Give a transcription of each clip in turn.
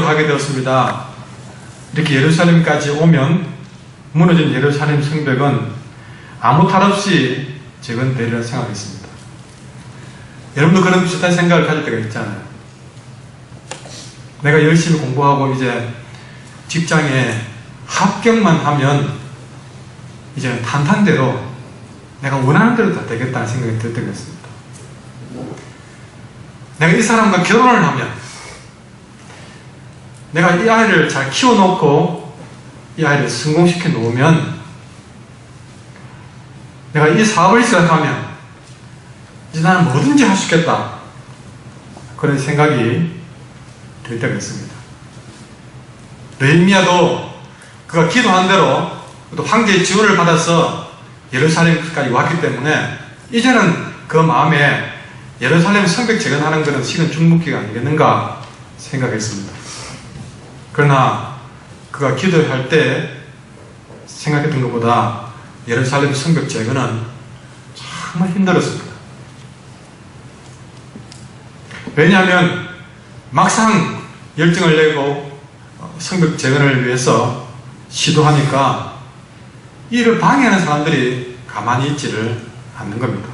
가게 되었습니다. 이렇게 예루살렘까지 오면 무너진 예루살렘 성벽은 아무 탈 없이 재건되리라 생각했습니다. 여러분도 그런 비슷한 생각을 가질 때가 있잖아요. 내가 열심히 공부하고 이제 직장에 합격만 하면 이제 탄탄대로 내가 원하는 대로 다 되겠다는 생각이 들 때가 있습니다. 내가 이 사람과 결혼을 하면 내가 이 아이를 잘 키워놓고 이 아이를 성공시켜 놓으면 내가 이 사업을 시작하면 이제 나는 뭐든지 할 수 있겠다, 그런 생각이 들 때가 있습니다. 느헤미야도 그가 기도한 대로 또 황제의 지원을 받아서 예루살렘까지 왔기 때문에 이제는 그 마음에 예루살렘 성벽 재건하는 것은 시간 중묵기가 아니겠는가 생각했습니다. 그러나 그가 기도할 때 생각했던 것보다 예루살렘 성벽 재건은 정말 힘들었습니다. 왜냐하면 막상 열정을 내고 성벽 재건을 위해서 시도하니까 이를 방해하는 사람들이 가만히 있지를 않는 겁니다.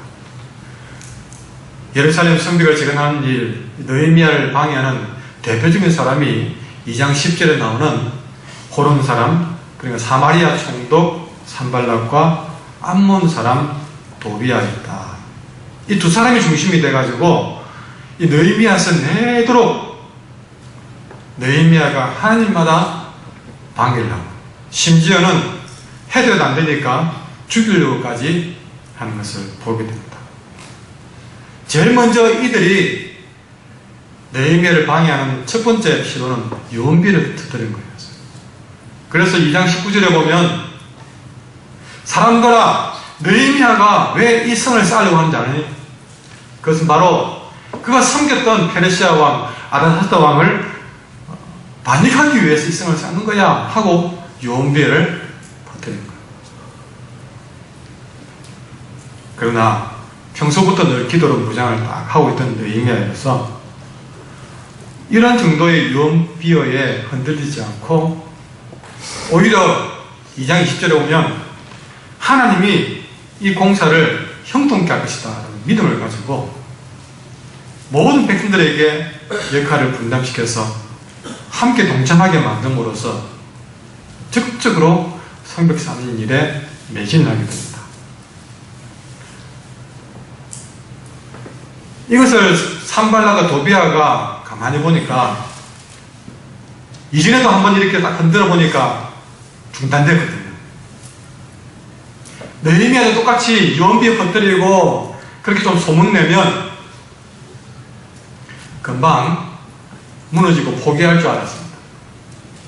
예루살렘 성벽을 재건하는 일, 느헤미야를 방해하는 대표적인 사람이 2장 10절에 나오는 호론 사람, 그러니까 사마리아 총독 산발락과 암몬 사람 도비아였다. 이 두 사람이 중심이 돼가지고 이 느헤미야에서 내도록 느헤미야가 하나님마다 방해를 하고, 심지어는 해도 안 되니까 죽이려고까지 하는 것을 보게 됩니다. 제일 먼저 이들이 느헤미야를 방해하는 첫 번째 시도는 유언비를 터뜨린 거였어요. 그래서 2장 19절에 보면 사람들아, 느헤미야가 왜 이 성을 쌓으려고 하는지 아니? 그것은 바로 그가 섬겼던 페르시아 왕 아다사스다 왕을 반역하기 위해서 이 성을 쌓는 거야 하고 유언비를 퍼뜨린 거예요. 그러나 평소부터 늘 기도로 무장을 딱 하고 있던 느헤미야로서 이런 정도의 유언비어에 흔들리지 않고 오히려 2장 20절에 보면 하나님이 이 공사를 형통케 할 것이다 라는 믿음을 가지고 모든 백성들에게 역할을 분담시켜서 함께 동참하게 만듦으로써 적극적으로 성벽 쌓는 일에 매진을 하게 됩니다. 이것을 산발락과 도비아가 가만히 보니까 이전에도 한번 이렇게 딱 흔들어 보니까 중단됐거든요. 느헤미야도 똑같이 유언비에 퍼뜨리고 그렇게 좀 소문내면 금방 무너지고 포기할 줄 알았습니다.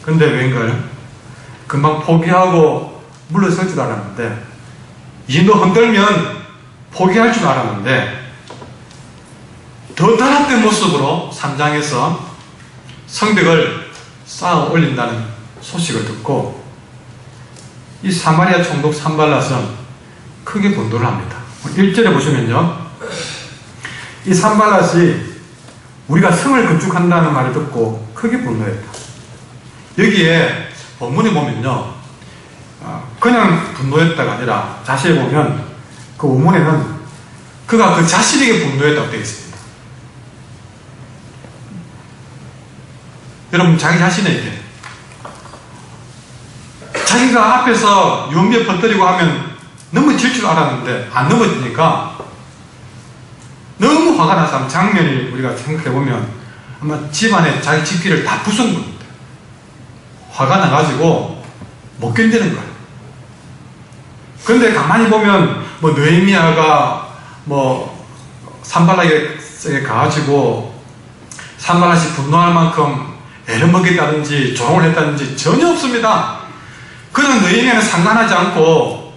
그런데 웬걸 금방 포기하고 물러설 줄 알았는데, 이 정도 흔들면 포기할 줄 알았는데 더 단합된 모습으로 3장에서 성벽을 쌓아 올린다는 소식을 듣고 이 사마리아 총독 산발랏은 크게 분노를 합니다. 1절에 보시면요, 이 산발랏이 우리가 성을 건축한다는 말을 듣고 크게 분노했다. 여기에 본문에 보면요, 그냥 분노했다가 아니라 자세히 보면 그 원문에는 그가 그 자신에게 분노했다고 되어 있습니다. 여러분, 자기 자신에게 자기가 앞에서 유언비에 퍼뜨리고 하면 넘어질 줄 알았는데 안 넘어지니까 너무 화가 나서 장면을 우리가 생각해보면 아마 집안에 자기 집기를 다 부순 겁니다. 화가 나가지고 못 견디는 거예요. 그런데 가만히 보면 뭐 느헤미야가 뭐 산발락에게 가가지고 산발락이 분노할 만큼 애를 먹였다든지 조롱을 했다든지 전혀 없습니다. 그냥 느헤미야는 상관하지 않고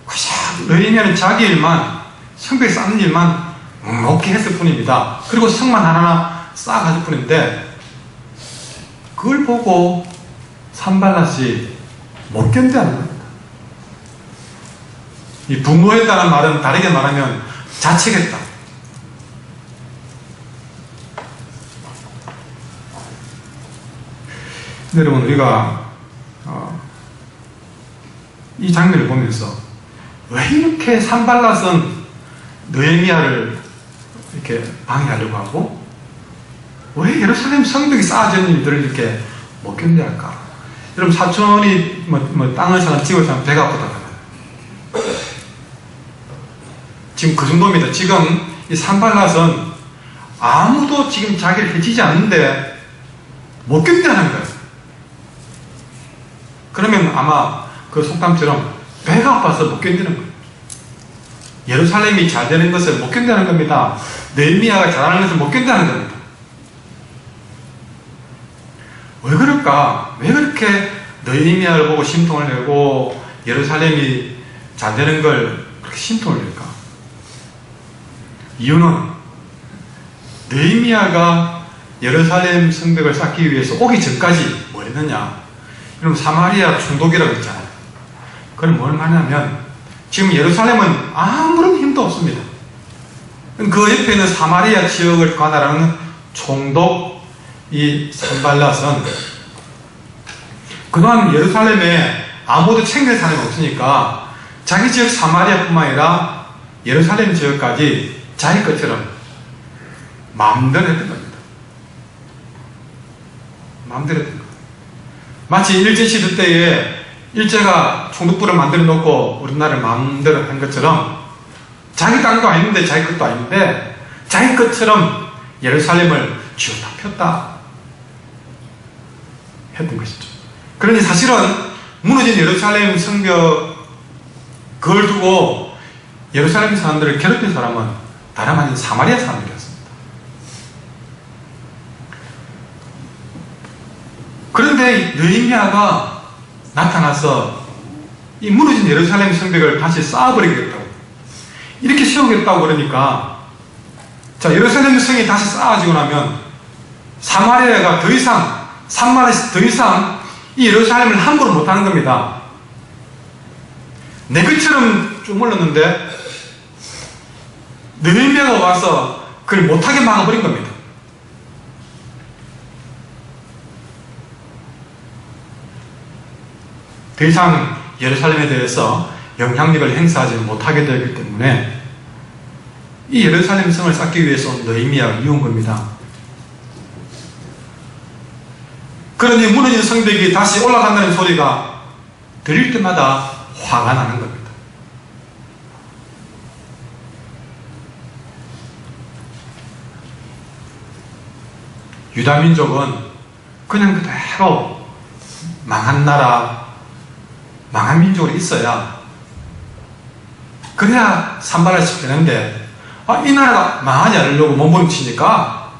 그냥 느헤미야는 자기 일만, 성벽 쌓는 일만 높게 했을 뿐입니다. 그리고 성만 하나하나 쌓아가질 뿐인데 그걸 보고 산발랏이 못 견뎌하는 겁니다. 이 분노했다는 말은 다르게 말하면 자책했다. 여러분, 우리가 이 장면을 보면서 왜 이렇게 산발랏은 느헤미야를 이렇게 방해하려고 하고, 왜 예루살렘 성벽이 쌓아진 일들을 이렇게 못 견뎌할까? 여러분, 사촌이 땅을 사는 집을 사는 배가 아프다잖아요. 지금 그 정도입니다. 지금 이 산발랏은 아무도 지금 자기를 해치지 않는데 못 견뎌하는 거예요. 그러면 아마 그 속담처럼 배가 아파서 못 견디는 거예요. 예루살렘이 잘 되는 것을 못 견디는 겁니다. 느헤미야가 잘하는 것을 못 견디는 겁니다. 왜 그럴까? 왜 그렇게 느헤미야를 보고 심통을 내고 예루살렘이 잘 되는 걸 그렇게 심통을 낼까? 이유는 느헤미야가 예루살렘 성벽을 쌓기 위해서 오기 전까지 뭘 했느냐? 여러분, 사마리아 총독이라고 했잖아요. 그건 뭘 말하냐면 지금 예루살렘은 아무런 힘도 없습니다. 그 옆에 있는 사마리아 지역을 관할하는 총독 이 산발랏은 그동안 예루살렘에 아무도 챙길 사람이 없으니까 자기 지역 사마리아뿐만 아니라 예루살렘 지역까지 자기 것처럼 마음대로 했던 겁니다. 마음대로 했던 겁니다. 마치 일제시대 때에 일제가 총독부를 만들어 놓고 우리나라를 마음대로 한 것처럼 자기 땅도 아닌데 자기 것도 아닌데 자기 것처럼 예루살렘을 쥐어다 폈다 했던 것이죠. 그러니 사실은 무너진 예루살렘 성벽 그걸 두고 예루살렘 사람들을 괴롭힌 사람은 다름 아닌 사마리아 사람들이었습니다. 그런데 느헤미야가 나타나서 이 무너진 예루살렘 성벽을 다시 쌓아버리겠다고, 이렇게 세우겠다고 그러니까, 자, 예루살렘 성이 다시 쌓아지고 나면 사마리아가 더 이상, 산마리아에서 더 이상 이 예루살렘을 함부로 못하는 겁니다. 내 것처럼 주물렀는데 느헤미야가 와서 그걸 못하게 막아버린 겁니다. 더 이상 예루살렘에 대해서 영향력을 행사하지 못하게 되기 때문에 이 예루살렘 성을 쌓기 위해서 느헤미야가 이온 겁니다. 그러니 무너진 성벽이 다시 올라간다는 소리가 들릴 때마다 화가 나는 겁니다. 유다민족은 그냥 그대로 망한 나라, 망한 민족으로 있어야, 그래야 산발랏이 되는데, 이 나라가 망하지 않으려고 몸부림치니까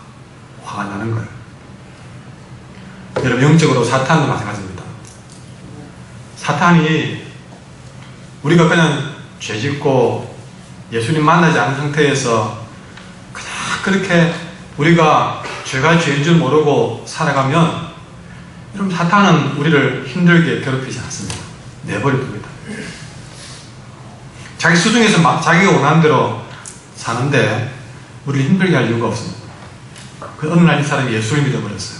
화가 나는 거예요. 여러분, 영적으로 사탄도 마찬가지입니다. 사탄이 우리가 그냥 죄짓고 예수님 만나지 않은 상태에서 그냥 그렇게 우리가 죄가 죄인 줄 모르고 살아가면, 여러분, 사탄은 우리를 힘들게 괴롭히지 않습니다. 내버려둡니다. 자기 수중에서 자기가 원하는 대로 사는데 우리를 힘들게 할 이유가 없습니다. 그 어느 날 이 사람이 예수를 믿어버렸어요.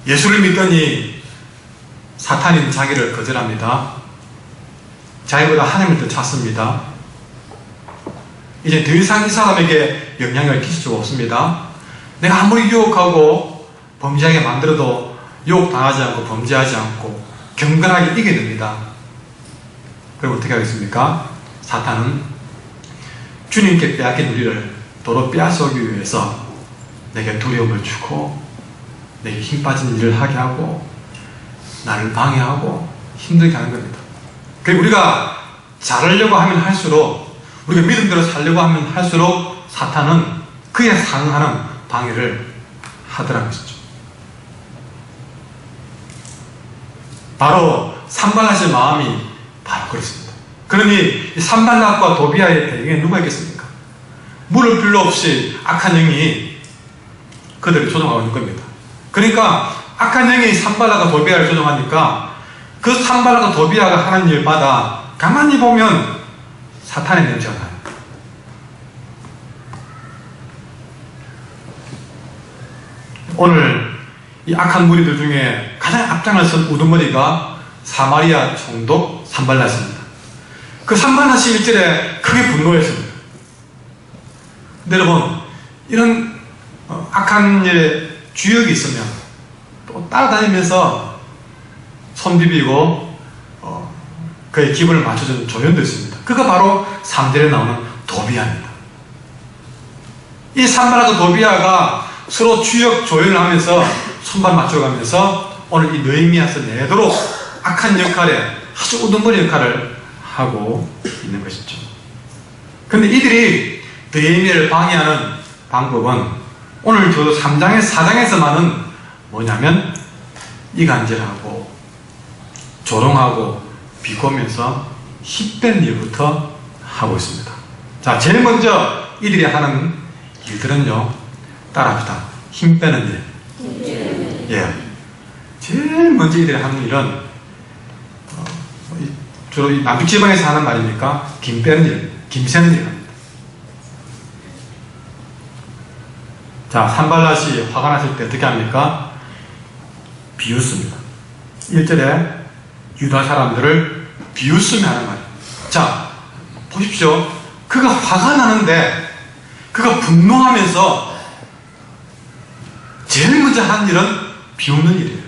예수를 믿더니 사탄인 자기를 거절합니다. 자기보다 하나님을 더 찾습니다. 이제 더 이상 이 사람에게 영향을 끼칠 수가 없습니다. 내가 아무리 유혹하고 범죄하게 만들어도 유혹당하지 않고 범죄하지 않고 경건하게 이겨냅니다. 그럼 어떻게 하겠습니까? 사탄은 주님께 빼앗긴 우리를 도로 빼앗아오기 위해서 내게 두려움을 주고 내게 힘 빠진 일을 하게 하고 나를 방해하고 힘들게 하는 겁니다. 그리고 우리가 잘하려고 하면 할수록, 우리가 믿음대로 살려고 하면 할수록 사탄은 그에 상응하는 방해를 하더라는 것이죠. 바로 산발랏의 마음이 바로 그렇습니다. 그러니 산발랏과 도비아의 배경에 누가 있겠습니까? 물을 필요 없이 악한 영이 그들을 조종하고 있는 겁니다. 그러니까 악한 영이 산발랏과 도비아를 조종하니까 그 산발랏과 도비아가 하는 일마다 가만히 보면 사탄의 냄새가 나요. 오늘 이 악한 무리들 중에 가장 앞장을 선 우두머리가 사마리아 총독 산발랏입니다. 그 산발랏이 일절에 크게 분노했습니다. 근데 여러분, 이런 악한 일에 주역이 있으면 또 따라다니면서 손 비비고 그의 기분을 맞춰주는 조연도 있습니다. 그가 바로 3절에 나오는 도비아입니다. 이 산발랏과 도비아가 서로 주역 조연을 하면서 손발 맞춰가면서 오늘 이 느헤미야서 내도록 악한 역할에 아주 우두머리 역할을 하고 있는 것이죠. 근데 이들이 느헤미야를 방해하는 방법은 오늘 저 3장의 4장에서만은 뭐냐면 이간질하고 조롱하고 비꼬면서 힘뺀 일부터 하고 있습니다. 자, 제일 먼저 이들이 하는 일들은요, 따라합시다. 힘 빼는 일. 예. 제일 먼저 이들이 하는 일은 주로 이 남쪽 지방에서 하는 말이니까 김 빼는 일, 김 세는 일 합니다. 자, 산발랏이 화가 났을 때 어떻게 합니까? 비웃습니다. 1절에 유다 사람들을 비웃으며 하는 말이에요. 자, 보십시오. 그가 화가 나는데 그가 분노하면서 제일 먼저 하는 일은 비웃는 일이에요.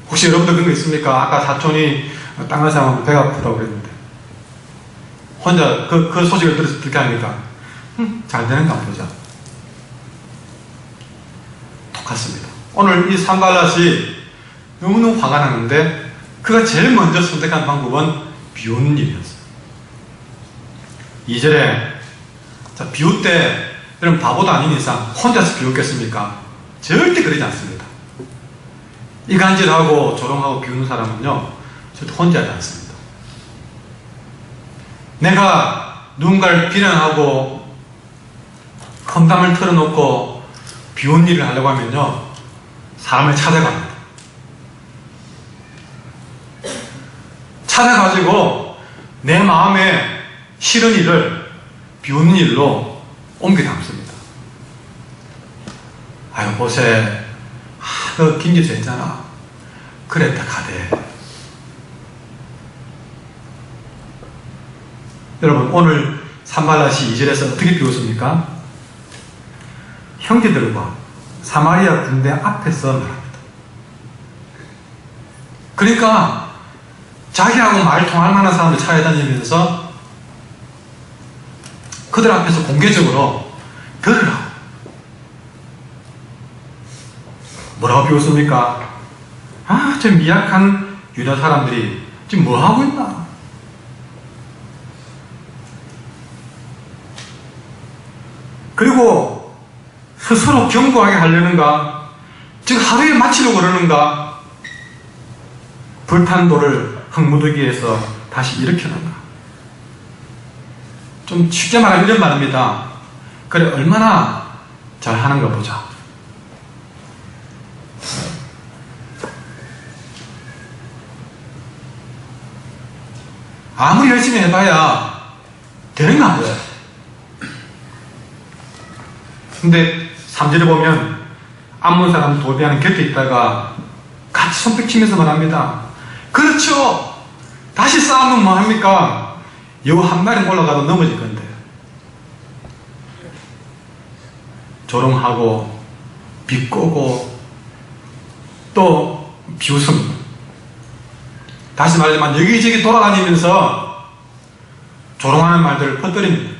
혹시 여러분들 그런 거 있습니까? 아까 사촌이 땅을 사면 배가 아프다고 그랬는데 혼자 그 소식을 들어서 어떻게 합니까? 잘 되는가 한번 보자. 똑같습니다. 오늘 이 산발랏이 너무너무 화가 나는데 그가 제일 먼저 선택한 방법은 비웃는 일이었어요. 2절에 자, 비웃 때 여러분 바보도 아닌 이상 혼자서 비웃겠습니까? 절대 그러지 않습니다. 이간질하고 조롱하고 비웃는 사람은요 절대 혼자 하지 않습니다. 내가 누군가를 비난하고 험담을 털어놓고 비웃는 일을 하려고 하면요 사람을 찾아갑니다. 찾아가지고 내 마음에 싫은 일을 비웃는 일로 옮겨 담습니다. 아유 보세, 너 김기수 했잖아. 그랬다 가대. 여러분 오늘 산발랏이 2절에서 어떻게 비웃습니까? 형제들과 사마리아 군대 앞에서 말합니다. 그러니까 자기하고 말 통할 만한 사람들 찾아다니면서 그들 앞에서 공개적으로 들으라고. 뭐라고 비웃습니까? 아, 저 미약한 유다 사람들이 지금 뭐 하고 있나? 그리고 스스로 견고하게 하려는가? 지금 하루에 마치려고 그러는가? 불탄 돌을 흙무더기에서 다시 일으켜놓는가? 좀 쉽게 말하면 이런 말입니다. 그래, 얼마나 잘하는가 보자. 아무리 열심히 해봐야 되는 거 아니에요. 근데 3절에 보면 암몬 사람 도비아는 곁에 있다가 같이 손뼉 치면서 말합니다. 그렇죠. 다시 싸우면 뭐합니까? 여우 한 마리 올라가도 넘어질 건데. 조롱하고 비꼬고 또 비웃습니다. 다시 말하지만 여기저기 돌아다니면서 조롱하는 말들을 퍼뜨립니다.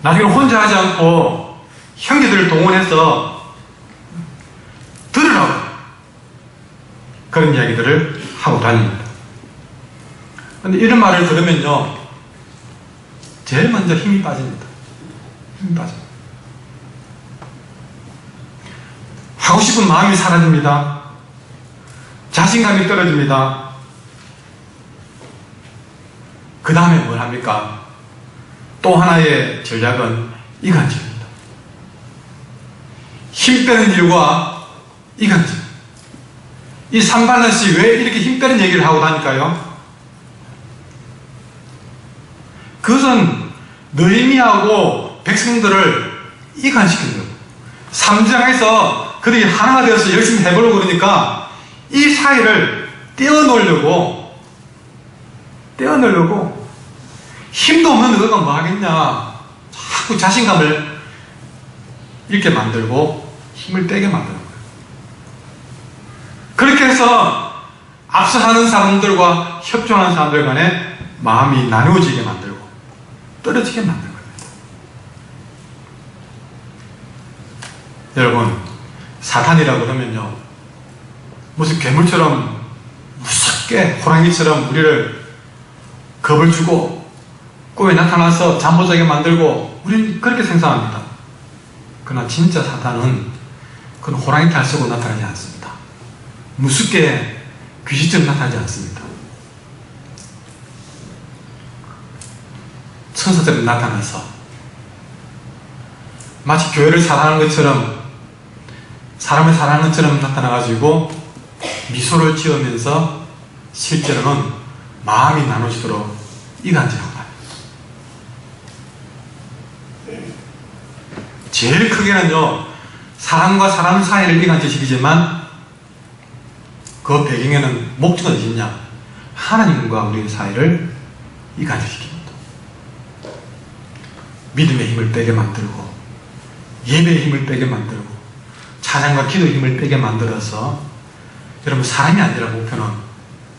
나중에 혼자 하지 않고 형제들을 동원해서 들으라고 그런 이야기들을 하고 다닙니다. 그런데 이런 말을 들으면요 제일 먼저 힘이 빠집니다. 힘이 빠집니다. 하고 싶은 마음이 사라집니다. 자신감이 떨어집니다. 그 다음에 뭘 합니까? 또 하나의 전략은 이간질입니다. 힘 빼는 일과 이간질. 이 산발랏이 왜 이렇게 힘 빼는 얘기를 하고 다닐까요? 그것은 느헤미야하고 백성들을 이간시키는 거예요. 3장에서 그들이 하나가 되어서 열심히 해보려고 그러니까 이 사이를 떼어놓으려고 힘도 없는 너가 뭐 하겠냐, 자꾸 자신감을 잃게 만들고 힘을 빼게 만드는 거예요. 그렇게 해서 앞서가는 사람들과 협조하는 사람들 간에 마음이 나누어지게 만들고 떨어지게 만드는 겁니다. 여러분, 사탄이라고 그러면요, 무슨 괴물처럼 무섭게 호랑이처럼 우리를 겁을 주고 꿈에 나타나서 잠 못 자게 만들고 우리는 그렇게 생각합니다. 그러나 진짜 사탄은 그런 호랑이 탈색으로 나타나지 않습니다. 무섭게 귀신처럼 나타나지 않습니다. 천사처럼 나타나서 마치 교회를 사랑하는 것처럼, 사람을 사랑하는 것처럼 나타나가지고 미소를 지으면서 실제로는 마음이 나눠지도록 이간질하고 말이에요. 제일 크게는요, 사람과 사람 사이를 이간질시키지만 그 배경에는 목적은 어디냐? 하나님과 우리의 사이를 이간질시킵니다. 믿음의 힘을 빼게 만들고, 예배의 힘을 빼게 만들고, 찬양과 기도의 힘을 빼게 만들어서, 여러분, 사람이 아니라 목표는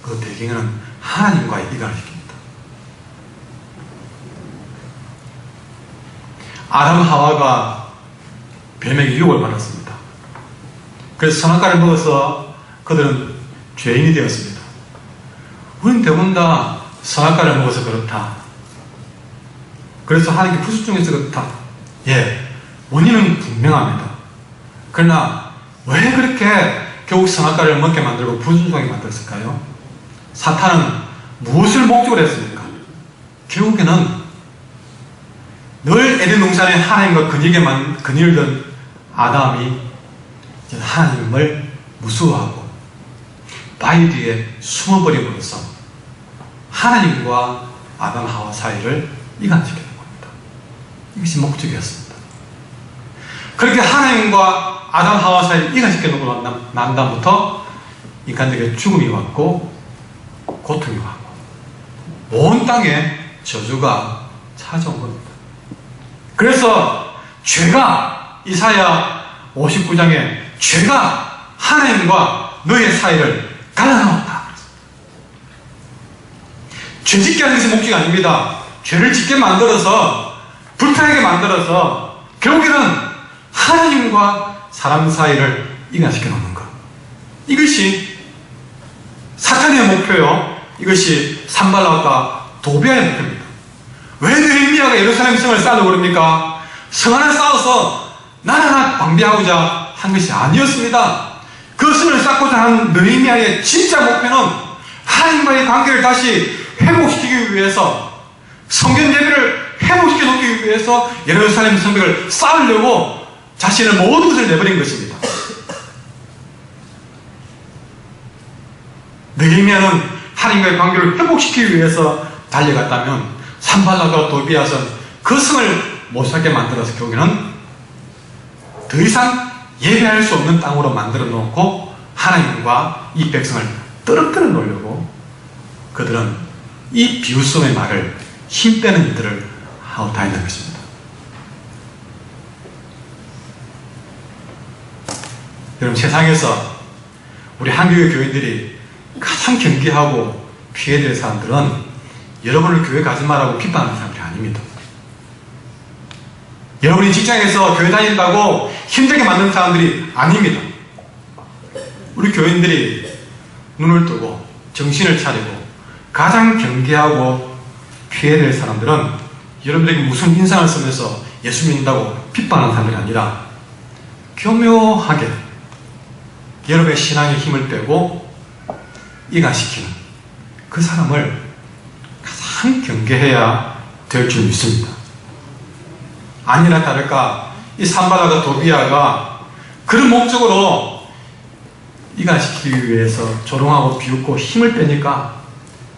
그 배경에는 하나님과의 이간을 시킵니다. 아담 하와가 뱀에게 유혹을 받았습니다. 그래서 선악과를 먹어서 그들은 죄인이 되었습니다. 우리는 대부분 다 선악과를 먹어서 그렇다, 그래서 하나님께 불순종해서 그렇다, 원인은 분명합니다. 그러나 왜 그렇게 결국 선악과를 먹게 만들고 불순종하게 만들었을까요? 사탄은 무엇을 목적으로 했습니까? 결국에는 늘 에덴 동산에 하나님과 근위를 아담이 하나님을 무수하고 바위 뒤에 숨어버림으로써 하나님과 아담 하와 사이를 이간시키는 겁니다. 이것이 목적이었습니다. 그렇게 하나님과 아담 하와 사이를 이간시켜놓고 난 다음부터 인간들에게 죽음이 왔고 고통이 왔고 온 땅에 저주가 찾아온 겁니다. 그래서 죄가, 이사야 59장에 죄가 하나님과 너의 사이를 갈라놓았다. 죄 짓게 하는 것이 목적이 아닙니다. 죄를 짓게 만들어서, 불편하게 만들어서 결국에는 하나님과 사람 사이를 이간시켜 놓는 것, 이것이 사탄의 목표요, 이것이 산발락과 도비아의 목표입니다. 왜 느헤미야가 예루살렘 성을 쌓으려고 그럽니까? 성 하나 쌓아서 나라나 방비하고자 한 것이 아니었습니다. 그 성을 쌓고자 한 느헤미야의 진짜 목표는 하나님과의 관계를 다시 회복시키기 위해서, 성전 예배를 회복시켜 놓기 위해서 예루살렘 성벽을 쌓으려고 자신의 모든 것을 내버린 것입니다. 느헤미야는 하나님과의 관계를 회복시키기 위해서 달려갔다면 산발락과 도비앗은 그 성을 못 살게 만들어서 결국에는 더 이상 예배할 수 없는 땅으로 만들어 놓고 하나님과 이 백성을 떨어뜨려 놓으려고 그들은 이 비웃음의 말을, 힘 빼는 일들을 하고 다니는 것입니다. 여러분, 세상에서 우리 한국의 교인들이 가장 경계하고 피해야 될 사람들은 여러분을 교회 가지 말라고 비판하는 사람들이 아닙니다. 여러분이 직장에서 교회 다닌다고 힘들게 만드는 사람들이 아닙니다. 우리 교인들이 눈을 뜨고 정신을 차리고 가장 경계하고 피해야 될 사람들은 여러분들에게 무슨 인상을 쓰면서 예수 믿는다고 비판하는 사람들이 아니라 교묘하게 여러분의 신앙의 힘을 빼고 이간시키는 그 사람을 가장 경계해야 될 줄 믿습니다. 아니나 다를까 이 산발락과 도비아가 그런 목적으로 이간시키기 위해서 조롱하고 비웃고 힘을 빼니까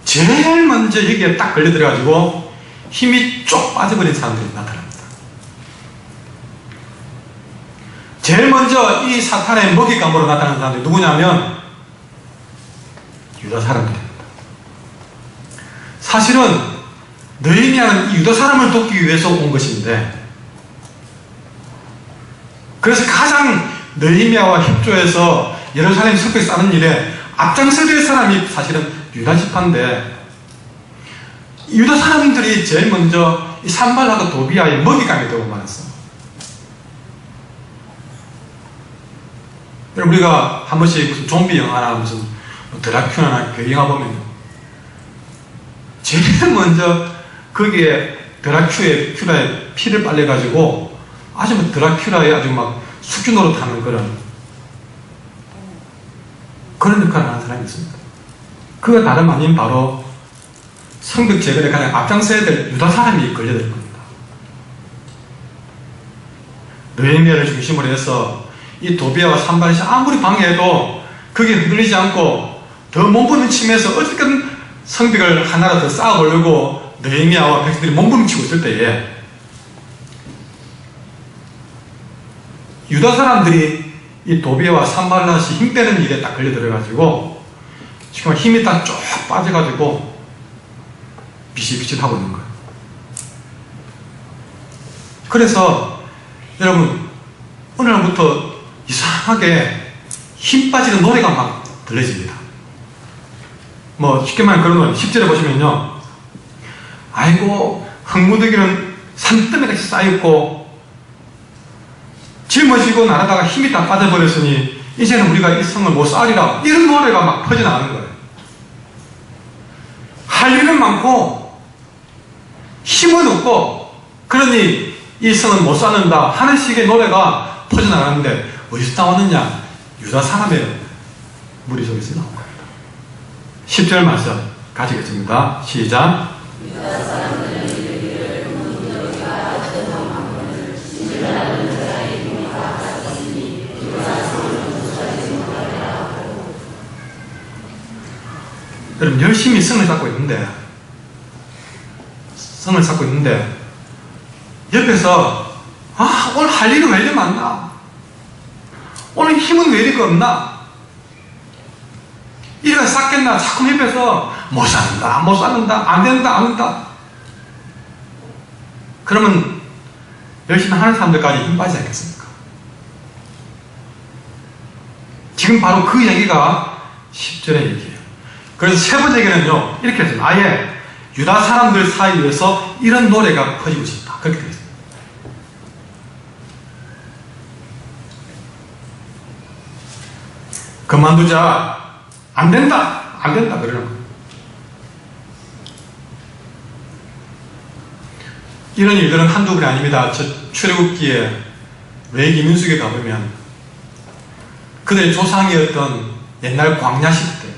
제일 먼저 여기에 딱 걸려들어가지고 힘이 쭉 빠져버린 사람들이 나타납니다. 제일 먼저 이 사탄의 먹잇감으로 나타나는 사람들이 누구냐면 유다 사람들입니다. 사실은 느헤미야는 이 유다 사람을 돕기 위해서 온 것인데, 그래서 가장 느헤미야와 협조해서 예루살렘 성벽 쌓는 일에 앞장서야 될 사람이 사실은 유다 지파인데, 유다 사람들이 제일 먼저 이 산발락과 도비아의 먹잇감이 되고 말았어. 우리가 한 번씩 무슨 좀비 영화나 무슨 드라큘라나 그 영화 보면 제일 먼저 거기에 드라큘라의 피를 빨래가지고 아주 뭐 드라큘라의 아주 막 숙주 노릇하는 그런 역할을 하는 사람이 있습니다. 그가 다름 아닌 바로 성벽 재건에 가장 앞장서야 될 유다 사람이 걸려들 겁니다. 느헤미야를 중심으로 해서 이 도비아와 산발이 아무리 방해해도 그게 흔들리지 않고 더 몸부림치면서 어쨌든 성벽을 하나로 더 쌓아보려고 느헤미야와 백성들이 몸부림치고 있을 때에 유다 사람들이 이 도비아와 산발랏이 힘 빼는 일에 딱 걸려들어가지고 지금 힘이 딱 쭉 빠져가지고 비실비실하고 있는 거예요. 그래서 여러분 어느 날부터 이상하게 힘 빠지는 노래가 막 들려집니다. 뭐 쉽게 말하면 그런 건 10절에 보시면요, 아이고 흙무더기는 산더미같이 쌓였고 짊어지고 나르다가 힘이 다 빠져버렸으니 이제는 우리가 이 성을 못 쌓으리라, 이런 노래가 막 퍼져나가는 거예요. 할 일은 많고 힘은 없고 그러니 이 성은 못 쌓는다 하는 식의 노래가 퍼져나가는데 어디서 나왔느냐? 유다 사람의 무리 속에서 나온 겁니다. 10절 말씀 가지겠습니다. 시작. 여러분 열심히 성을 쌓고 있는데 옆에서 오늘 할 일은 왜 이리 많나? 오늘 힘은 왜 이리 없나? 이래가 쌓겠나? 자꾸 옆에서 못 쌓는다, 안 된다. 그러면 열심히 하는 사람들까지 힘 빠지지 않겠습니까? 지금 바로 그 얘기가 10절의 얘기예요. 그래서 세 번째 얘기는요, 이렇게 했습니다. 아예 유다 사람들 사이에서 이런 노래가 퍼지고 있습니다. 그렇게 되어 있습니다. 그만두자, 안 된다 그러는 거예요. 이런 일들은 한두 번이 아닙니다. 저 출애굽기에 레위기 민수기에 가보면 그들의 조상이었던 옛날 광야 시대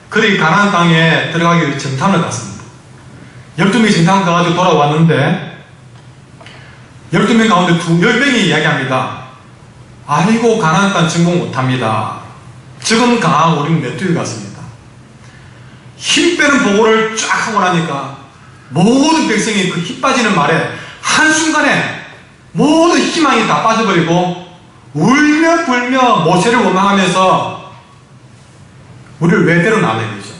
그들이 가나안 땅에 들어가기 위해 정탐을 갔습니다. 12명이 정탐을 가가지고 돌아왔는데 12명 가운데 10명이 이야기합니다. 아이고 가나안 땅 정복 못합니다. 지금 강한 우리는 메뚜기 같습니다. 힘 빼는 보고를 쫙 하고 나니까 모든 백성이 그 힘 빠지는 말에 한순간에 모든 희망이 다 빠져버리고 울며 불며 모세를 원망하면서 우리를 왜 데려나오냐 이거죠.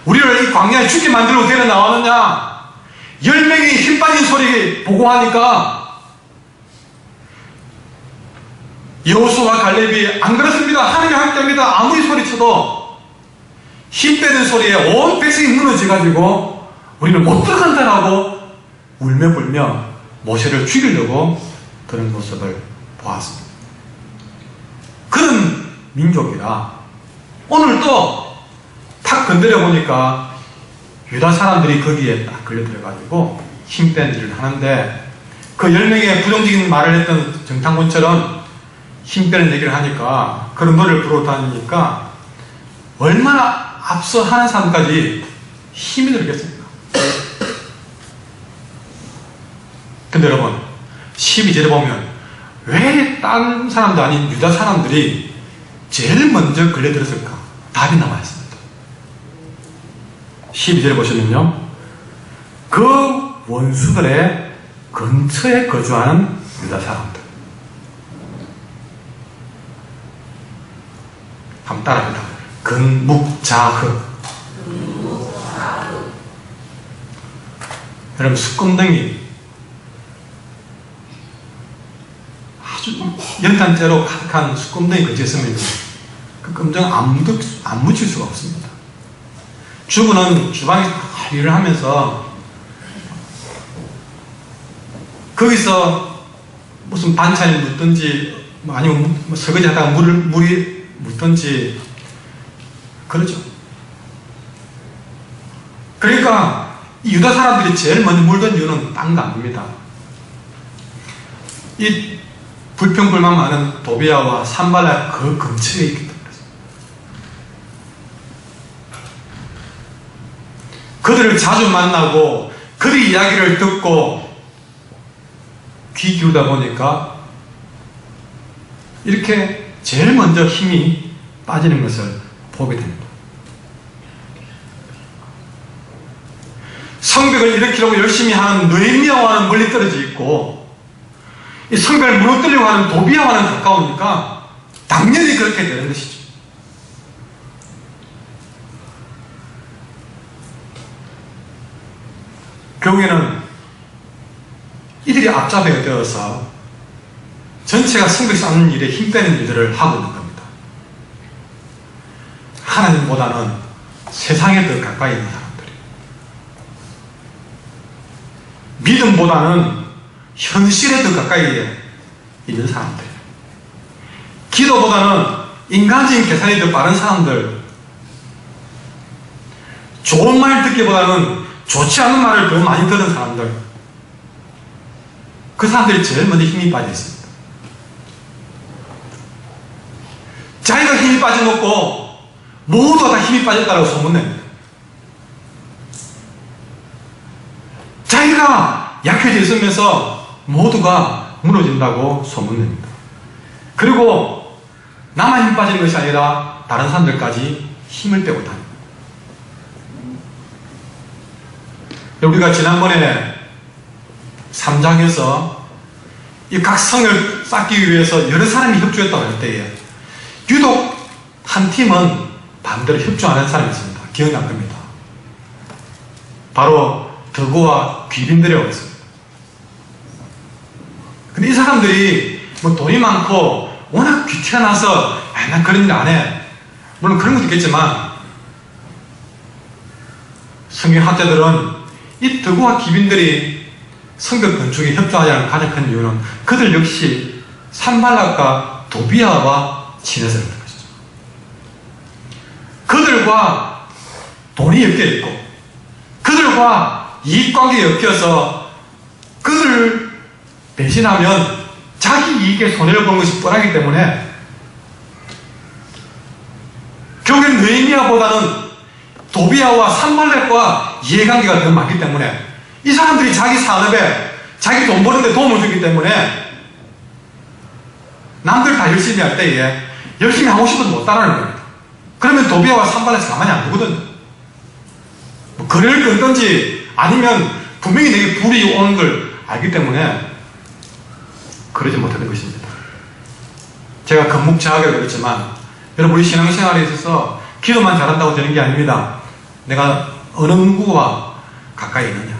우리를 이 광야에 죽게 만들고 데려나왔느냐? 10명이 힘 빠진 소리 보고하니까 여호수아와 갈렙이 안 그렇습니다. 하나님이 함께합니다. 아무리 소리쳐도 힘 빼는 소리에 온 백성이 무너져가지고 우리는 못 들어간다라고 울며 불며 모세를 죽이려고 그런 모습을 보았습니다. 그런 민족이라 오늘도 탁 건드려 보니까 유다 사람들이 거기에 딱 걸려들어가지고 힘 뺀 일을 하는데 그 10명의 부정적인 말을 했던 정탐꾼처럼 힘 빼는 얘기를 하니까 그런 노래를 부르고 다니니까 얼마나 앞서 하는 사람까지 힘이 들겠습니까? 근데 여러분 12절에 보면 왜 다른 사람도 아닌 유다 사람들이 제일 먼저 걸려들었을까? 답이 나와 있습니다. 12절에 보시면요, 그 원수들의 근처에 거주하는 유다 사람들. 한번 따라합니다. 근묵자흑. 여러분, 숯검덩이 아주 연탄재로 가득한 숯검덩이 거치했으면 그 검정 안 묻힐 수가 없습니다. 주부는 주방에서 일을 하면서 거기서 무슨 반찬이 묻든지 아니면 설거지 하다가 물이 묻든지 그러죠. 그러니까 이 유다 사람들이 제일 먼저 물던 이유는 딴 거 아닙니다. 이 불평불만 많은 도비아와 산발라 그 근처에 있기 때문에 그들을 자주 만나고 그들 이야기를 듣고 귀 기울다 보니까 이렇게 제일 먼저 힘이 빠지는 것을 보게 됩니다. 성벽을 일으키려고 열심히 하는 느헤미야와는 멀리 떨어져 있고 이 성벽을 무너뜨리려고 하는 도비아와는 가까우니까 당연히 그렇게 되는 것이죠. 결국에는 이들이 앞잡이가 되어서 전체가 성벽 쌓는 일에 힘 빼는 일들을 하고 있는 겁니다. 하나님보다는 세상에 더 가까이 있는 사람들이, 믿음보다는 현실에 더 가까이 있는 사람들, 기도보다는 인간적인 계산이 더 빠른 사람들, 좋은 말 듣기보다는 좋지 않은 말을 더 많이 듣는 사람들, 그 사람들이 제일 먼저 힘이 빠져 있습니다. 자기가 힘이 빠져놓고 모두가 다 힘이 빠졌다고 소문냅니다. 자기가 약해져 있으면서 모두가 무너진다고 소문냅니다. 그리고 나만 힘 빠지는 것이 아니라 다른 사람들까지 힘을 빼고 다닙니다. 우리가 지난번에 3장에서 이 각 성을 쌓기 위해서 여러 사람이 협조했다고 할 때에 유독 한 팀은 반대로 협조 안 한 사람이 있습니다. 기억날 겁니다. 바로 더고와 귀빈들이라고 했습니다. 근데 이 사람들이 뭐 돈이 많고 워낙 귀티가 나서 난 그런 일 안 해. 물론 그런 것도 있겠지만 성경 학자들은 이 더고와 귀빈들이 성벽 건축에 협조하지 않은 가장 큰 이유는 그들 역시 산발락과 도비아와 친해서 그런 것이죠. 그들과 돈이 엮여 있고 그들과 이익관계에 엮여서 그들을 배신하면 자기 이익에 손해를 보는 것이 뻔하기 때문에 결국엔 느헤미야보다는 도비아와 산발락과 이해관계가 더 많기 때문에 이 사람들이 자기 산업에 자기 돈 버는데 도움을 주기 때문에 남들 다 열심히 할 때에 열심히 하고 싶어도 못 따라하는 겁니다. 그러면 도비아와 산발락이 가만히 안 두거든요. 뭐 거래를 끊든지 아니면 분명히 내게 불이 오는 걸 알기 때문에 그러지 못하는 것입니다. 제가 건묵자학이라고 그랬지만 여러분 우리 신앙생활에 있어서 기도만 잘한다고 되는 게 아닙니다. 내가 어느 누구와 가까이 있느냐.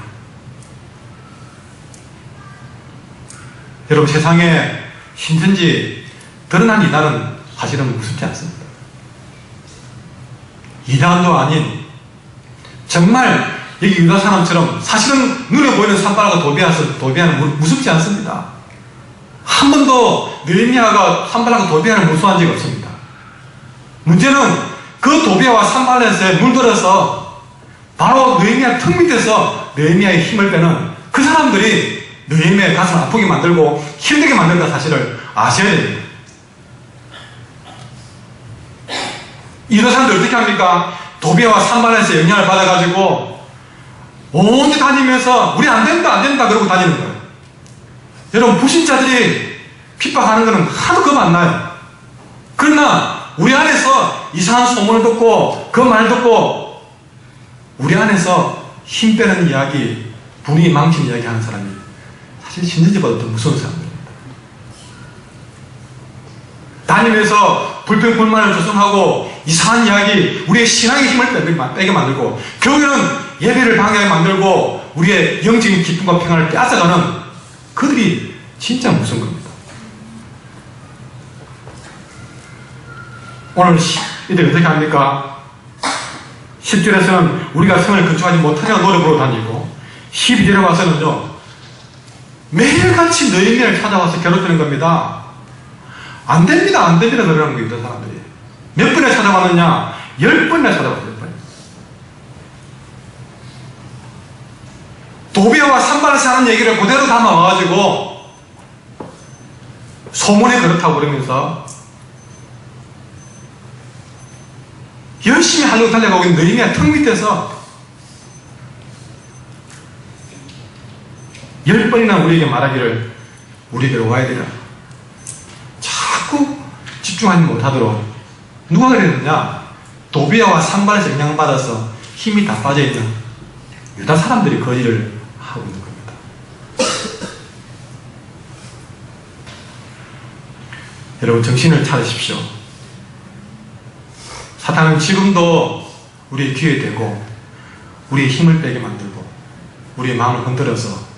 여러분 세상에 힘든지 드러난 이단은 사실은 무섭지 않습니다. 이단도 아닌 정말 여기 유다 사람처럼 사실은 눈에 보이는 산발락과 도비아는 무섭지 않습니다. 한 번도 느헤미야가 산발락과 도비아를 무서워한 적이 없습니다. 문제는 그 도비아와 산발락에 물들어서 바로 느헤미야 턱 밑에서 느헤미야의 힘을 빼는 그 사람들이 느헤미야의 가슴을 아프게 만들고 힘들게 만든다 사실을 아셔야 됩니다. 이런 사람들 어떻게 합니까? 도비아와 산발락에서 영향을 받아가지고 온데 다니면서 우리 안 된다 그러고 다니는 거예요. 여러분 불신자들이 핍박하는 거는 하도 겁 안 나요. 그러나 우리 안에서 이상한 소문을 듣고 그 말 듣고 우리 안에서 힘 빼는 이야기, 분위기 망치는 이야기 하는 사람이 사실 신천지보다 더 무서운 사람들입니다. 다니면서 불평불만을 조성하고 이상한 이야기, 우리의 신앙의 힘을 빼게 만들고 결국에는 예배를 방해하게 만들고 우리의 영적인 기쁨과 평안을 빼앗아가는 그들이 진짜 무서운 겁니다. 오늘 이들 어떻게 합니까? 10절에서는 우리가 성을 건축하지 못하냐고 노래 부르러 다니고 12절에 와서는요 매일같이 너희를 찾아와서 괴롭히는 겁니다. 안 됩니다 그러는 거예요. 사람들이 몇 번이나 찾아왔느냐? 10번이나 찾아왔어요. 도비아와 산발에서 하는 얘기를 그대로 담아와가지고 소문에 그렇다고 그러면서 열심히 하려고 달려가고 있는 느헤미야 턱 밑에서 10번이나 우리에게 말하기를 우리에게로 와야 되라. 자꾸 집중하지 못하도록 누가 그랬느냐? 도비아와 산발에서 영향받아서 힘이 다 빠져있는 유다 사람들이 그 일을 하고 있는 겁니다. 여러분 정신을 차리십시오. 사탄은 지금도 우리의 귀에 대고 우리의 힘을 빼게 만들고 우리의 마음을 흔들어서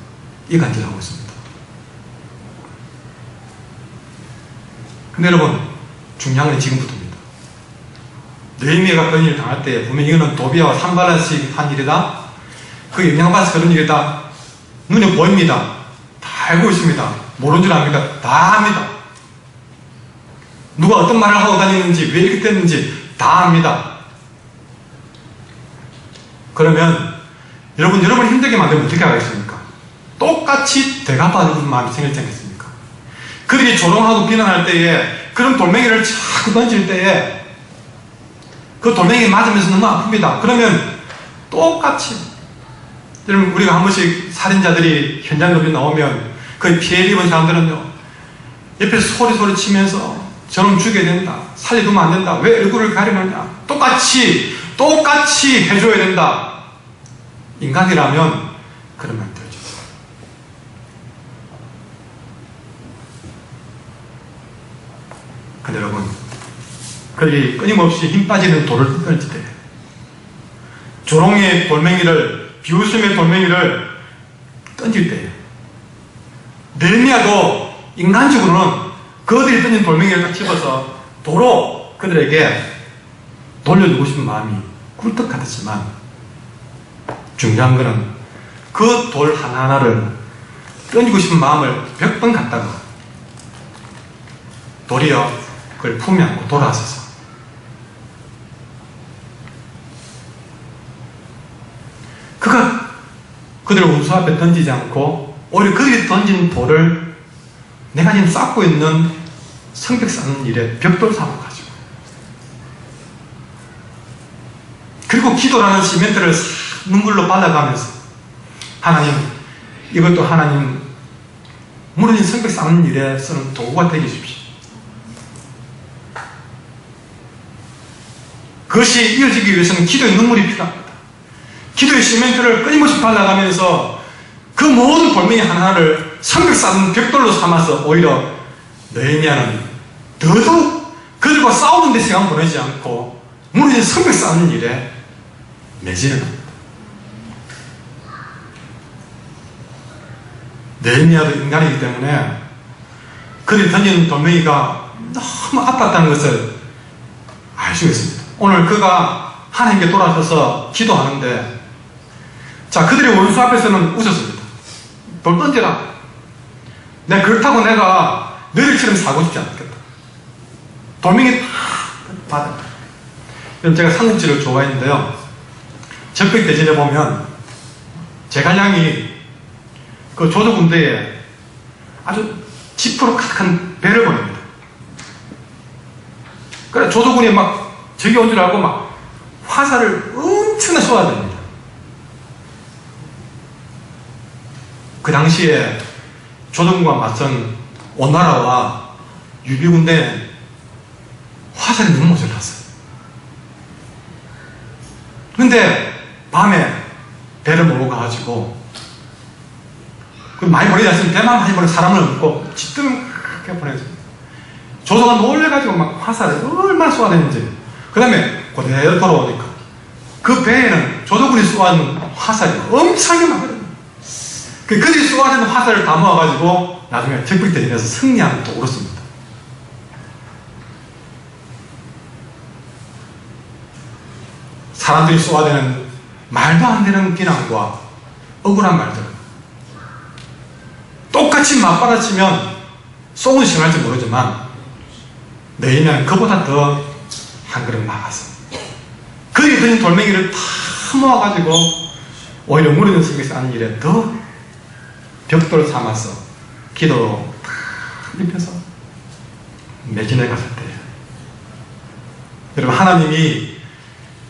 이간질하고 있습니다. 근데 여러분 중요한 건 지금부터입니다. 느헤미야가 그런 일을 당할 때 분명히 이거는 도비아와 산발라스이 한 일이다. 그 영향받아서 그런 일이다. 눈에 보입니다. 다 알고 있습니다. 모르는 줄 압니까? 다 압니다. 누가 어떤 말을 하고 다니는지 왜 이렇게 됐는지 다 압니다. 그러면 여러분 힘들게 만들면 어떻게 하겠습니까? 똑같이 되갚아주는 마음이 생기지 않겠습니까? 그들이 조롱하고 비난할 때에 그런 돌멩이를 자꾸 던질 때에 그 돌멩이 맞으면서 너무 아픕니다. 그러면 똑같이 여러분 우리가 한 번씩 살인자들이 현장에 나오면 그 피해 입은 사람들은요 옆에서 소리 치면서 저놈 죽여야 된다. 살려두면 안 된다. 왜 얼굴을 가리느냐. 똑같이 해줘야 된다. 인간이라면 그러면 안 되죠. 근데 여러분 그들이 끊임없이 힘 빠지는 돌을 던질 때 조롱의 돌멩이를 비웃음의 돌멩이를 던질 때 느헤미야도 인간적으로는 그들이 던진 돌멩이를 딱 집어서 도로 그들에게 돌려주고 싶은 마음이 꿀떡 같았지만 중요한 것은 그 돌 하나하나를 던지고 싶은 마음을 100번 갖다가 도리어 그걸 품에 안고 돌아서서 그가 그들을 운수 앞에 던지지 않고 오히려 그들이 던진 돌을 내가 지금 쌓고 있는 성벽 쌓는 일에 벽돌 삼아가지고 그리고 기도라는 시멘트를 눈물로 받아가면서 하나님 이것도 하나님 무너진 성벽 쌓는 일에 쓰는 도구가 되게 해주십시오. 그것이 이어지기 위해서는 기도의 눈물이 필요합니다. 기도의 시멘트를 끊임없이 발라가면서 그 모든 돌멩이 하나를 성벽 쌓는 벽돌로 삼아서 오히려 느헤미야는 더더욱 그들과 싸우는 데 시간 보내지 않고 무너진 성벽 쌓는 일에 매진을 합니다. 느헤미야도 인간이기 때문에 그들이 던진 돌멩이가 너무 아팠다는 것을 알 수 있습니다. 오늘 그가 하나님께 돌아서서 기도하는데 자 그들의 원수 앞에서는 웃었습니다. 돌 던져라. 그렇다고 내가 너희들처럼 살고 싶지 않겠다. 돌멩이 다 받아. 그럼 제가 삼국지를 좋아했는데요. 적백대전에 보면 제갈량이 그 조조군대에 아주 지프로 가득한 배를 보냅니다. 그래 조조군이 막 적이 온 줄 알고 막 화살을 엄청나게 쏘아댑니다. 그 당시에 조정과 맞선 오나라와 유비군대는 화살이 너무 모자랐어요. 근데 밤에 배를 몰고 가가지고 많이 보내지 않습니까? 배만 많이 보내 사람을 없고 짓들은 그렇게 보내줍니다. 조서가 놀래가지고 막 화살을 얼마나 쏘아대는지. 그 다음에 그대로 돌아오니까 그 배에는 조조군이 쏘아는 화살이 엄청나게 많거든요. 그들이 쏘아대는 화살을 다 모아가지고 나중에 적벽 대전에서 승리하는 또 울었습니다. 사람들이 쏘아대는 말도 안 되는 비난과 억울한 말들 똑같이 맞받아치면 쏘은 시원할지 모르지만 내일은 그보다 더 한 걸음 나가서 그들이 던진 돌멩이를 다 모아가지고 오히려 무너진 속에서 하는 일에 더 벽돌을 삼아서 기도로 다 입혀서 매진에 갔을 때 여러분 하나님이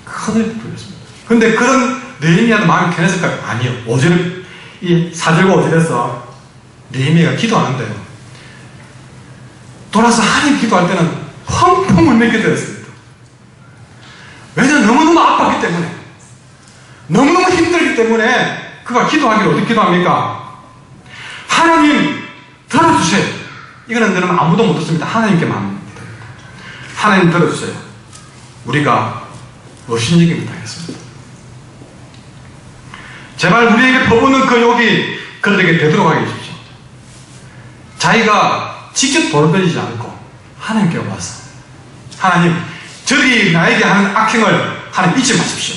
큰 은혜를 부렸습니다. 근데 그런 느헤미야도 마음이 편했을까요? 아니요. 5절, 이 4절과 5절에서 느헤미야가 기도하는데요. 돌아서 하나님 기도할 때는 펑펑 울며 기도했습니다. 왜냐하면 너무너무 아팠기 때문에, 너무너무 힘들기 때문에 그가 기도하기를 어떻게 기도합니까? 하나님 들어주세요. 이거는 여러분 아무도 못 듣습니다. 하나님께만 합니다. 하나님 들어주세요. 우리가 업신여김을 당했습니다. 제발 우리에게 퍼붓는 그 욕이 그들에게 되도록 하게 해주십시오. 자기가 직접 돌아다니지 않고 하나님께 와서 하나님 저들이 나에게 하는 악행을 하나님 잊지 마십시오.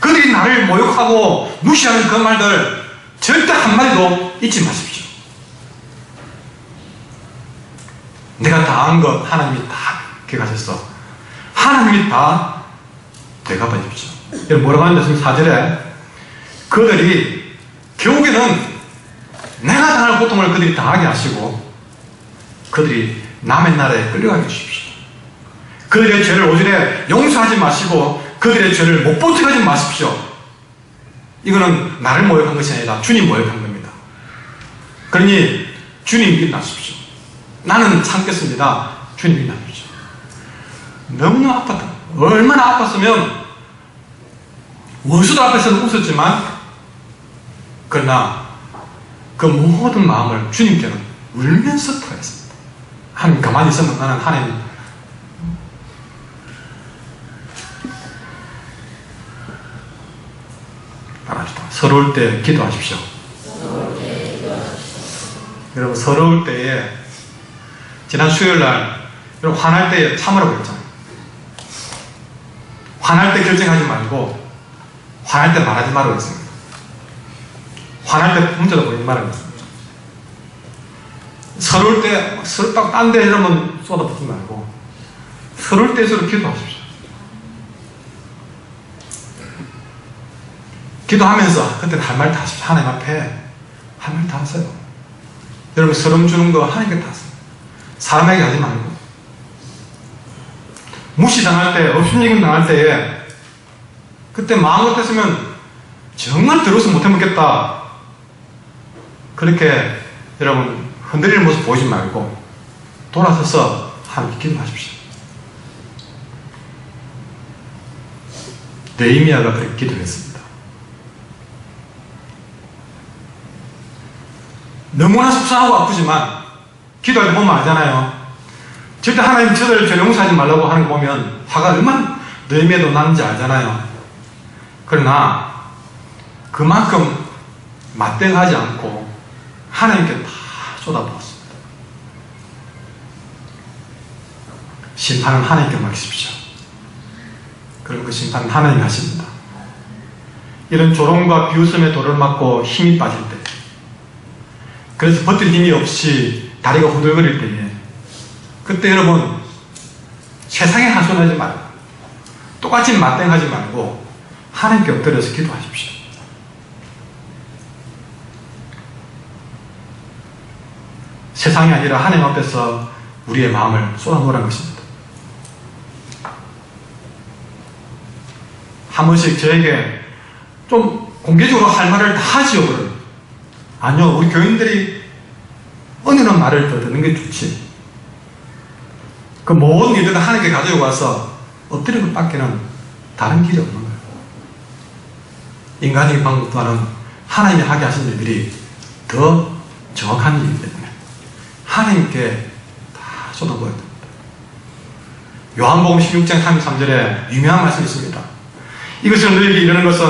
그들이 나를 모욕하고 무시하는 그 말들 절대 한마디도 잊지 마십시오. 내가 다 한 것 하나님이 다 기억하셨어. 하나님이 다 대갚아 주십시오. 여러분 뭐라고 하는데 4절에 그들이 결국에는 내가 당할 고통을 그들이 당하게 하시고 그들이 남의 나라에 끌려가게 해주십시오. 그들의 죄를 5절에 용서하지 마시고 그들의 죄를 못 보게 하지 마십시오. 이거는 나를 모욕한 것이 아니라 주님 모욕한 겁니다. 그러니 주님 빛나십시오. 나는 참겠습니다. 주님 빛나십시오. 너무너무 아팠다. 얼마나 아팠으면 원수들 앞에서는 웃었지만 그러나 그 모든 마음을 주님께는 울면서 토했습니다. 하나님 가만히 있으면 나는 하나님 알아주다. 서러울 때 기도하십시오. 여러분 서러울 때에 지난 수요일날 여러분 화날 때 참으라고 했잖아요. 화날 때 결정하지 말고 화날 때 말하지 말라고 했습니다. 화날 때 문자로 보내지 말라고 했습니다. 서러울 때 서럽다고 딴 데 이러면 쏟아붓지 말고 서러울 때에서도 기도하십시오. 기도하면서 그때는 할 말 다 하십시오. 하나님 앞에 할 말 다 하세요. 여러분 서러움 주는 거 하나님께 다 하세요. 사람에게 하지 말고 무시당할 때, 업신여김 당할 때에 그때 마음 같았으면 정말 들어서 못해먹겠다 그렇게 여러분 흔들리는 모습 보이지 말고 돌아서서 하나님께 기도하십시오. 느헤미야가 그렇게 기도했습니다. 너무나 속상하고 아프지만 기도할 때 보면 알잖아요. 절대 하나님 저들 죄 용서하지 말라고 하는 거 보면 화가 얼마나 느헤미야도 나는지 알잖아요. 그러나 그만큼 맞대응하지 않고 하나님께 다 쏟아부었습니다. 심판은 하나님께 맡기십시오. 그리고 그 심판은 하나님이 하십니다. 이런 조롱과 비웃음의 돌을 맞고 힘이 빠질 때, 그래서 버틸 힘이 없이 다리가 후들거릴 때에 그때 여러분 세상에 하소연하지 말고 똑같이 맞대응하지 말고 하나님께 엎드려서 기도하십시오. 세상이 아니라 하나님 앞에서 우리의 마음을 쏟아놓으라는 것입니다. 한 번씩 저에게 좀 공개적으로 할 말을 다 하지요. 그럼. 아니요, 우리 교인들이 은혜는 말을 더 듣는 게 좋지. 그 모든 일들을 하나님께 가지고 와서 엎드리는 것밖에는 다른 길이 없는 거예요. 인간의 방법과는 하나님이 하게 하신 일들이 더 정확한 일이기 때문에 하나님께 다 쏟아부어야 됩니다. 요한복음 16장 33절에 유명한 말씀이 있습니다. 이것을 너희에게 이르는 것은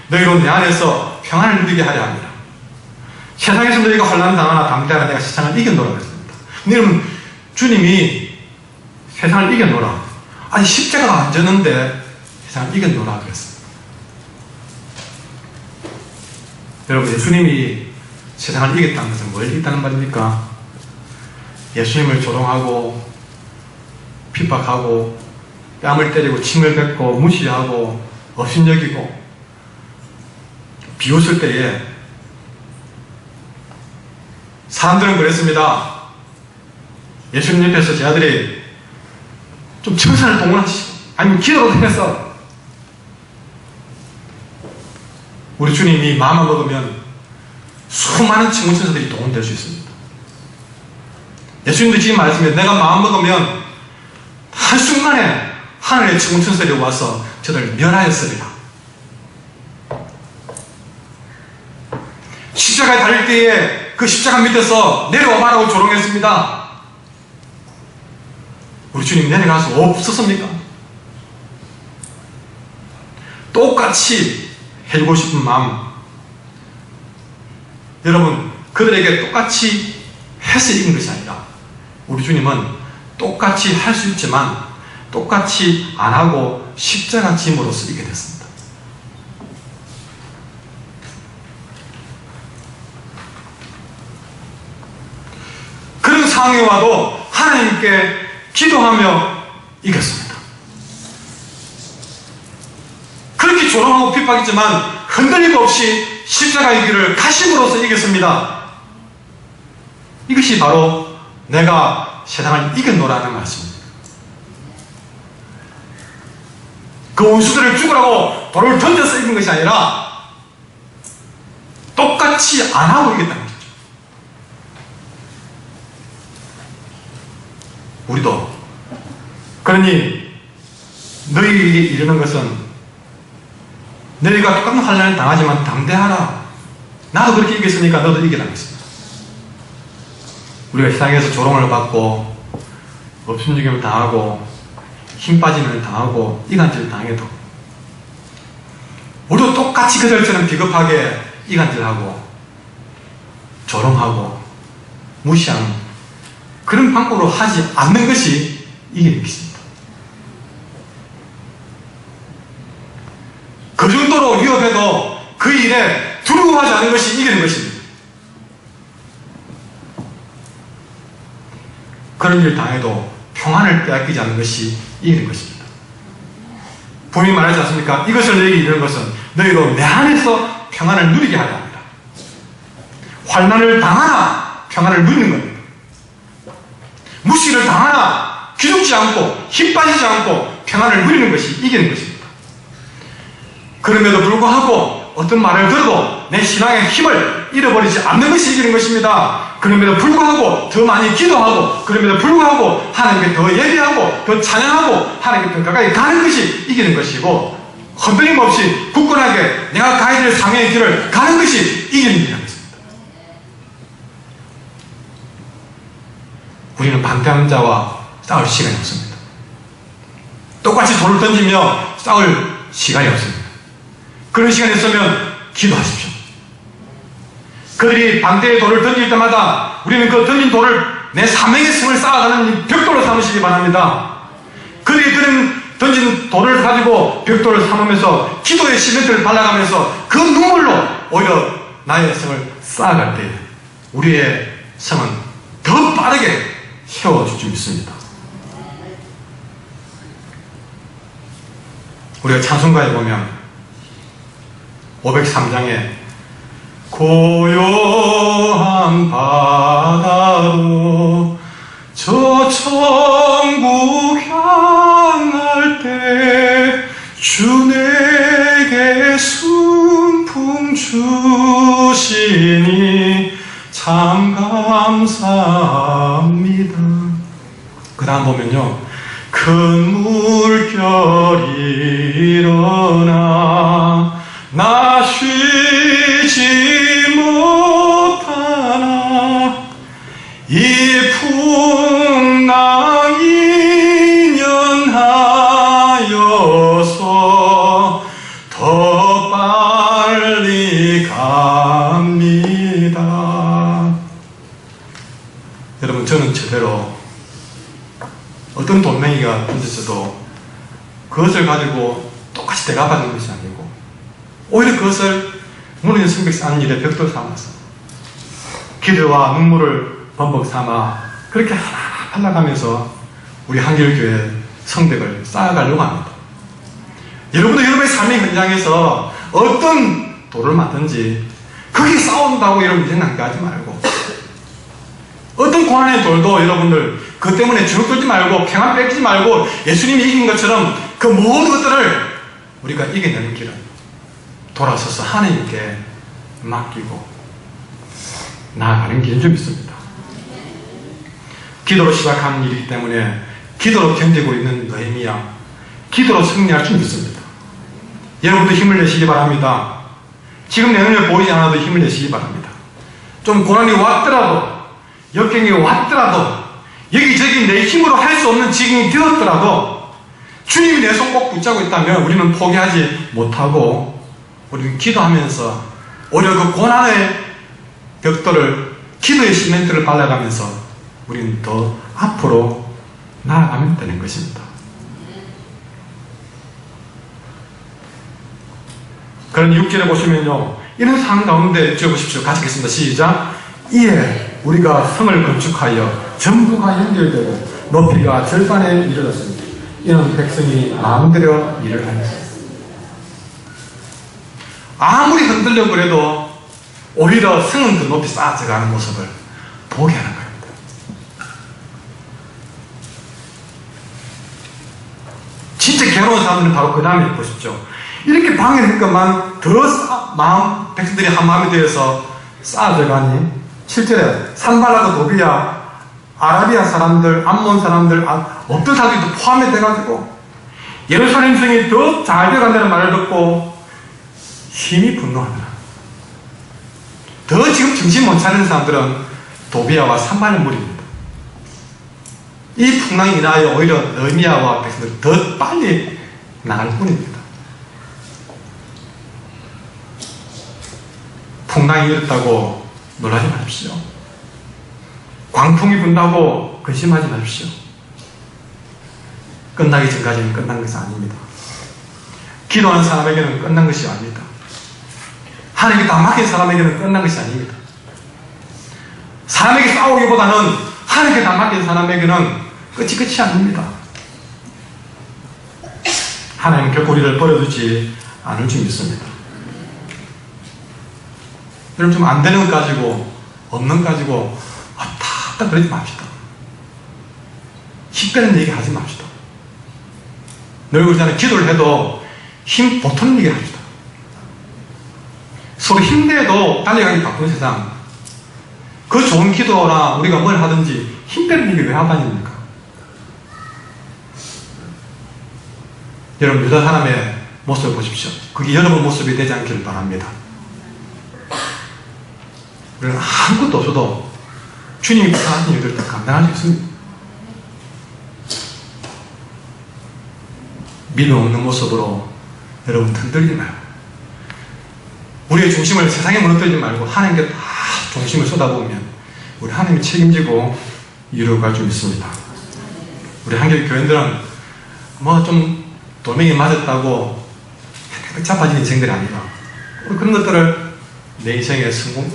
너희로 내 안에서 평안을 누리게 하려 합니다. 세상에서 너희가 환난 당하나 담대하라 내가 세상을 이겨노라 그랬습니다. 여러분, 주님이 세상을 이겨노라. 아니 십자가가 안 졌는데 세상을 이겨노라 그랬습니다. 여러분, 예수님이 세상을 이겼다는 것은 뭘 이겼다는 말입니까? 예수님을 조롱하고 핍박하고 뺨을 때리고 침을 뱉고 무시하고 업신여기고 비웃을 때에 사람들은 그랬습니다. 예수님 옆에서 제 아들이 좀 청산을 동원하시고 아니면 기도로 해서 우리 주님이 마음을 먹으면 수많은 친구천사들이 동원될 수 있습니다. 예수님도 지금 말씀해 내가 마음 먹으면 한순간에 하늘의 친구천사들이 와서 저를 멸하였으리라. 십자가에 달릴 때에 그 십자가 밑에서 내려와봐라고 조롱했습니다. 우리 주님 내려갈 수 없었습니까? 똑같이 해주고 싶은 마음, 여러분 그들에게 똑같이 해서 이긴 것이 아니라 우리 주님은 똑같이 할 수 있지만 똑같이 안 하고 십자가 짐으로써 이게 됐습니다. 그런 상황에 와도 하나님께 기도하며 이겼습니다. 그렇게 조롱하고 핍박했지만 흔들림 없이 십자가의 길을 가심으로써 이겼습니다. 이것이 바로 내가 세상을 이겨노라는 말씀입니다. 그 원수들을 죽으라고 돌을 던져서 이긴 것이 아니라 똑같이 안 하고 이겼다는 거죠. 우리도 그러니 너희에게 이르는 것은 너희가 똑같은 환난을 당하지만 담대하라. 나도 그렇게 이겼으니까 너도 이기라는 것입니다. 우리가 세상에서 조롱을 받고 업신여김을 당하고 힘 빠짐을 당하고 이간질을 당해도 우리도 똑같이 그들처럼 비겁하게 이간질하고 조롱하고 무시하는 그런 방법으로 하지 않는 것이 이기는 것입니다. 그 정도로 위협해도 그 일에 두려워하지 않는 것이 이기는 것입니다. 그런 일을 당해도 평안을 빼앗기지 않는 것이 이기는 것입니다. 분명히 말하지 않습니까? 이것을 너희에게 이르는 것은 너희로 내 안에서 평안을 누리게 하려 합니다. 환난을 당하나 평안을 누리는 겁니다. 무시를 당하나 기죽지 않고 힘 빠지지 않고 평안을 누리는 것이 이기는 것입니다. 그럼에도 불구하고 어떤 말을 들어도 내 신앙의 힘을 잃어버리지 않는 것이 이기는 것입니다. 그럼에도 불구하고 더 많이 기도하고 그럼에도 불구하고 하나님께 더 예배하고 더 찬양하고 하나님께 더 가까이 가는 것이 이기는 것이고 흔들림 없이 굳건하게 내가 가야 될 상해의 길을 가는 것이 이기는 일이라는 것입니다. 우리는 반대하는 자와 싸울 시간이 없습니다. 똑같이 돌을 던지며 싸울 시간이 없습니다. 그런 시간이 있으면 기도하십시오. 그들이 반대의 돌을 던질 때마다 우리는 그 던진 돌을 내 사명의 승을 쌓아가는 벽돌로 삼으시기 바랍니다. 그들이 던진 돌을 가지고 벽돌을 삼으면서 기도의 시멘트를 발라가면서 그 눈물로 오히려 나의 성을 쌓아갈 때 우리의 성은 더 빠르게 세워질 줄 믿습니다. 우리가 찬송가에 보면 503장에 고요한 바다로 저 천국 향할 때 주 내게 순풍 주시니 참 감사합니다. 그 다음 보면요, 큰 물결이 일어나 나 쉬지 합니다. 여러분, 저는 저대로 어떤 돌멩이가 던졌어도 그것을 가지고 똑같이 대답하는 것이 아니고 오히려 그것을 무너진 성벽 쌓는 일에 벽돌 삼아서 기도와 눈물을 범벅 삼아 그렇게 하나하나 팔라가면서 우리 한길교회 성벽을 쌓아가려고 합니다. 여러분도 여러분의 삶의 현장에서 어떤 돌을 맞든지 거기 싸운다고 여러분 생각하지 말고 어떤 고난의 돌도 여러분들 그 때문에 주눅 들지 말고 평안 뺏기지 말고 예수님이 이긴 것처럼 그 모든 것들을 우리가 이겨내는 길은 돌아서서 하나님께 맡기고 나아가는 길인 줄 믿습니다. 기도로 시작하는 일이기 때문에 기도로 견디고 있는 느헤미야, 기도로 승리할 줄 믿습니다. 여러분도 힘을 내시기 바랍니다. 지금 내 눈에 보이지 않아도 힘을 내시기 바랍니다. 좀 고난이 왔더라도 역경이 왔더라도 여기저기 내 힘으로 할 수 없는 지경이 되었더라도 주님이 내 손 꼭 붙잡고 있다면 우리는 포기하지 못하고 우리는 기도하면서 오히려 그 고난의 벽돌을 기도의 시멘트를 발라가면서 우리는 더 앞으로 나아가면 되는 것입니다. 그런 6절에 보시면요, 이런 상황 가운데 지어보십시오. 같이 읽겠습니다. 시작. 이에 우리가 성을 건축하여 전부가 연결되고 높이가 절반에 이르렀습니다. 이는 백성이 마음대로 일을 하였습니다. 아무리 흔들려 그래도 오히려 성은 더 높이 쌓아져가는 모습을 보게 하는 겁니다. 진짜 괴로운 사람들은 바로 그 다음에 보십시오. 이렇게 방해될 것만 더 백성들이 한 마음이 되어서 쌓아져가니 7절에 산발라도 도비야 아라비아 사람들, 암몬 사람들, 어떤 사람들도 포함이 돼가지고 예루살렘 성이 더 잘 되어간다는 말을 듣고 힘이 분노하더라. 더 지금 정신 못 차리는 사람들은 도비야와 산발의 무리입니다. 이 풍랑이 인하여 오히려 느헤미야와 백성들이 더 빨리 나갈 뿐입니다. 풍랑이 일었다고 놀라지 마십시오. 광풍이 분다고 근심하지 마십시오. 끝나기 전까지는 끝난 것이 아닙니다. 기도하는 사람에게는 끝난 것이 아닙니다. 하나님께 다 맡긴 사람에게는 끝난 것이 아닙니다. 사람에게 싸우기보다는 하나님께 다 맡긴 사람에게는 끝이 아닙니다. 하나님은 결코 우리를 버려두지 않을 줄 믿습니다. 여러분, 좀 안 되는 것 가지고, 없는 것 가지고 다 그러지 맙시다. 힘 빼는 얘기 하지 맙시다. 늘 그러잖아요. 기도를 해도 힘 보태는 얘기 합시다. 서로 힘내도 달려가기 바쁜 세상, 그 좋은 기도나 우리가 뭘 하든지 힘 빼는 얘기 왜 하다닙니까? 여러분, 유다 사람의 모습을 보십시오. 그게 여러분 모습이 되지 않기를 바랍니다. 우리는 아무것도 없어도 주님이 부탁하신 일들을 다 감당할 수 있습니다. 믿음 없는 모습으로 여러분 흔들리지 말고 우리의 중심을 세상에 무너뜨리지 말고 하나님께 다 중심을 쏟아보면 우리 하나님이 책임지고 이루어갈 줄 믿습니다. 우리 한길 교인들은 뭐 좀 돌멩이 맞았다고 자빠진 인생들이 아니라 그런 것들을 내 인생의 성공,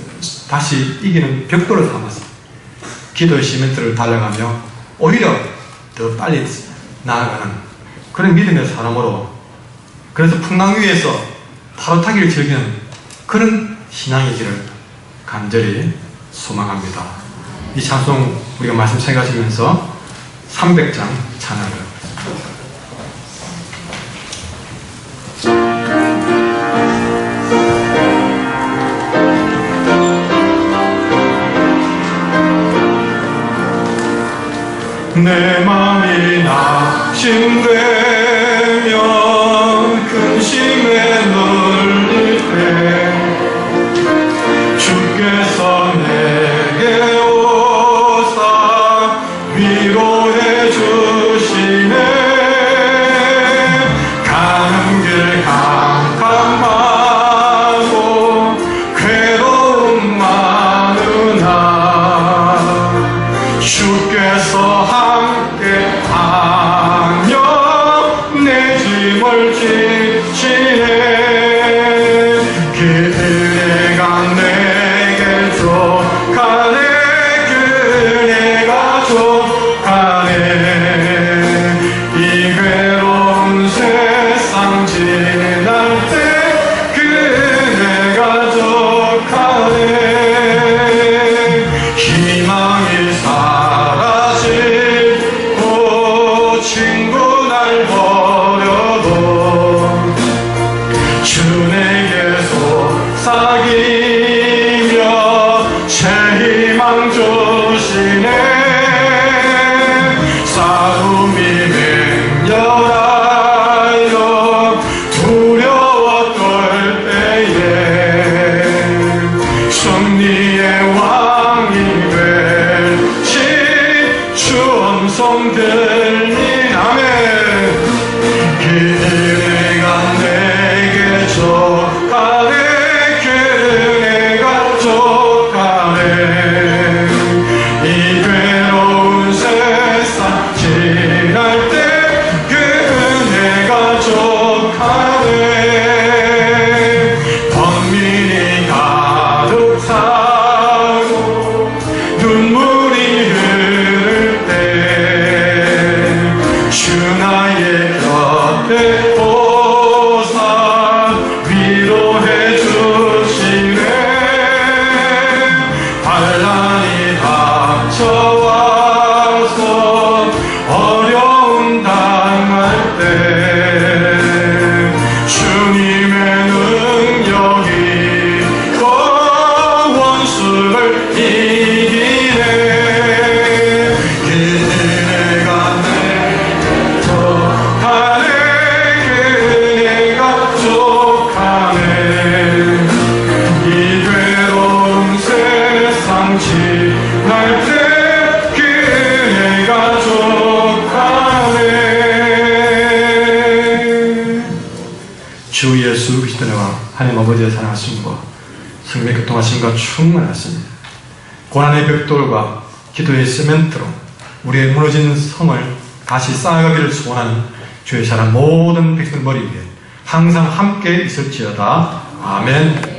다시 이기는 벽돌을 삼아서 기도의 시멘트를 달려가며 오히려 더 빨리 나아가는 그런 믿음의 사람으로, 그래서 풍랑 위에서 파도 타기를 즐기는 그런 신앙의 길을 간절히 소망합니다. 이 찬송 우리가 말씀 생각하시면서 300장 찬양을 내 맘이 낙심되면 근심에 눌릴 때 주께서 내게 오사 위로해 주시네. 가는 길 캄캄하고 그 예수 그리스도 은혜와 하나님 아버지의 사랑하심과 성령의 교통하심과 충만하십니다. 고난의 벽돌과 기도의 시멘트로 우리의 무너진 성을 다시 쌓아가기를 소원하는 주의 사랑 모든 백성 머리 위에 항상 함께 있을지어다. 아멘.